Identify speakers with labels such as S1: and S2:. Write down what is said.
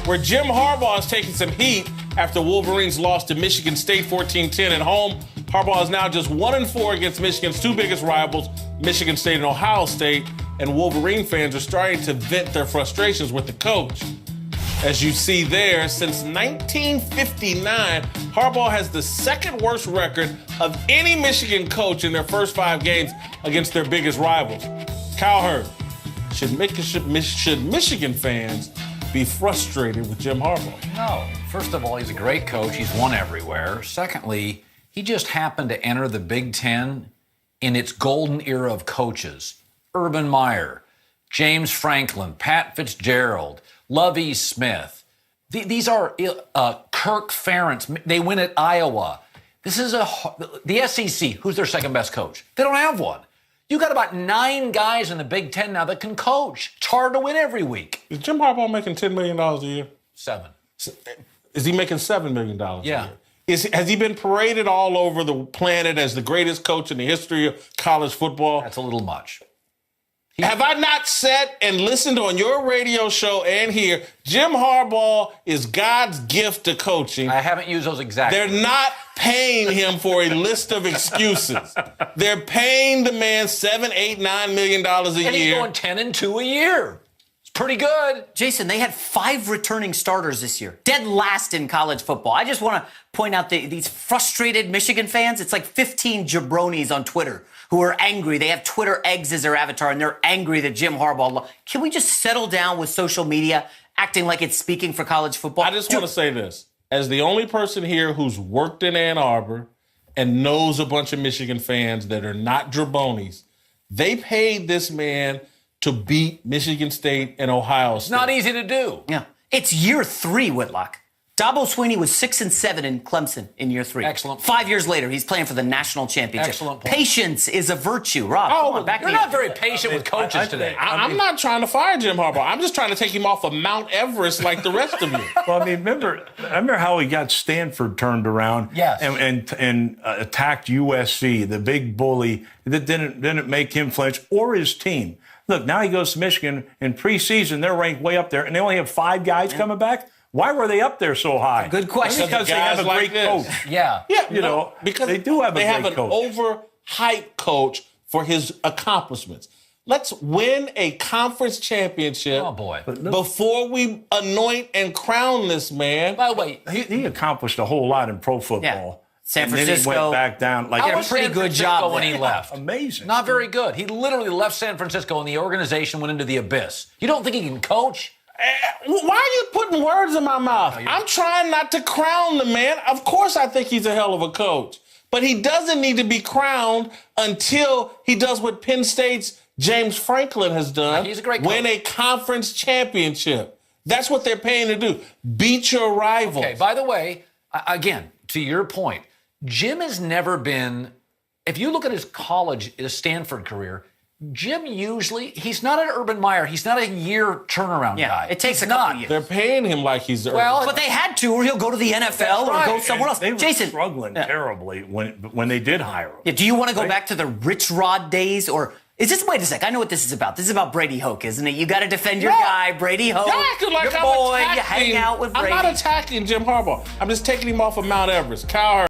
S1: where Jim Harbaugh is taking some heat after Wolverines lost to Michigan State 14-10 at home. Harbaugh is now just 1-4 against Michigan's two biggest rivals, Michigan State and Ohio State, and Wolverine fans are starting to vent their frustrations with the coach. As you see there, since 1959, Harbaugh has the second worst record of any Michigan coach in their first 5 games against their biggest rivals. Kyle Hurd, should Michigan fans be frustrated with Jim Harbaugh?
S2: No. First of all, he's a great coach. He's won everywhere. Secondly, he just happened to enter the Big Ten in its golden era of coaches. Urban Meyer, James Franklin, Pat Fitzgerald, Lovie Smith. These are Kirk Ferentz. They win at Iowa. This is the SEC. Who's their second best coach? They don't have one. You got about 9 guys in the Big Ten now that can coach. It's hard to win every week.
S1: Is Jim Harbaugh making $10 million a year?
S2: 7.
S1: Is he making $7 million a
S2: Yeah.
S1: year? Has he been paraded all over the planet as the greatest coach in the history of college football?
S2: That's a little much.
S1: Have I not said and listened on your radio show and here, Jim Harbaugh is God's gift to coaching?
S2: I haven't used those exactly.
S1: They're not paying him for a list of excuses. They're paying the man $7, $8, $9 million a year.
S2: And he's going 10-2 a year. It's pretty good.
S3: Jason, they had 5 returning starters this year. Dead last in college football. I just want to point out these frustrated Michigan fans. It's like 15 jabronis on Twitter who are angry. They have Twitter eggs as their avatar, and they're angry that Jim Harbaugh. Can we just settle down with social media acting like it's speaking for college football?
S1: I just want to say this. As the only person here who's worked in Ann Arbor and knows a bunch of Michigan fans that are not jabonis, they paid this man to beat Michigan State and Ohio State.
S2: It's not easy to do.
S3: Yeah. It's year 3, Whitlock. Dabo Swinney was 6-7 in Clemson in year 3.
S2: Excellent.
S3: 5 years later, he's playing for the national championship.
S2: Excellent point.
S3: Patience is a virtue. Rob, come on, back
S2: You're
S3: to
S2: not
S3: you.
S2: very patient with coaches today.
S1: I'm not trying to fire Jim Harbaugh. I'm just trying to take him off of Mount Everest like the rest of you.
S4: Well, I mean, remember how he got Stanford turned around,
S2: Yes.
S4: and attacked USC, the big bully that didn't make him flinch or his team. Look, now he goes to Michigan in preseason. They're ranked way up there, and they only have 5 guys coming back. Why were they up there so high?
S3: Good question.
S4: Because they have a
S1: Guys
S4: great
S1: like this.
S4: coach.
S2: Yeah.
S4: You know,
S1: because
S4: they do have a
S1: they
S4: great
S1: have an
S4: coach.
S1: overhyped coach for his accomplishments. Let's win a conference championship
S2: Oh, boy.
S1: before we anoint and crown this man.
S2: By the way,
S4: He accomplished a whole lot in pro football.
S3: Yeah. San
S4: And then he
S3: Francisco.
S4: went back down. Like,
S3: How
S2: how
S3: a
S2: was
S3: pretty
S2: San
S3: good
S2: Francisco
S3: job
S2: when
S3: there.
S2: he left?
S4: amazing.
S2: Not very good. He literally left San Francisco and the organization went into the abyss. You don't think he can coach?
S1: Why are you putting words in my mouth? I'm trying not to crown the man. Of course I think he's a hell of a coach. But he doesn't need to be crowned until he does what Penn State's James Franklin has done.
S2: He's a great coach.
S1: Win a conference championship. That's what they're paying to do. Beat your rivals.
S2: Okay, by the way, again, to your point, Jim has never been, if you look at his college, his Stanford career, Jim he's not an Urban Meyer. He's not a year turnaround guy.
S3: It takes
S2: He's
S3: a couple
S2: not.
S3: years.
S1: They're paying him like he's the
S2: Well,
S3: But they had to, or he'll go to the NFL or
S2: right.
S3: go somewhere else.
S4: They were
S3: Jason,
S4: struggling terribly when they did hire him.
S3: yeah, do you want to go back to the Rich Rod days, or is this? Wait a sec. I know what this is about. This is about Brady Hoke, isn't it? You got to defend your guy, Brady Hoke.
S1: Y'all acting like
S3: your
S1: I'm
S3: boy.
S1: attacking.
S3: You hang out with Brady.
S1: I'm not attacking Jim Harbaugh. I'm just taking him off of Mount Everest. Kyle Hurd.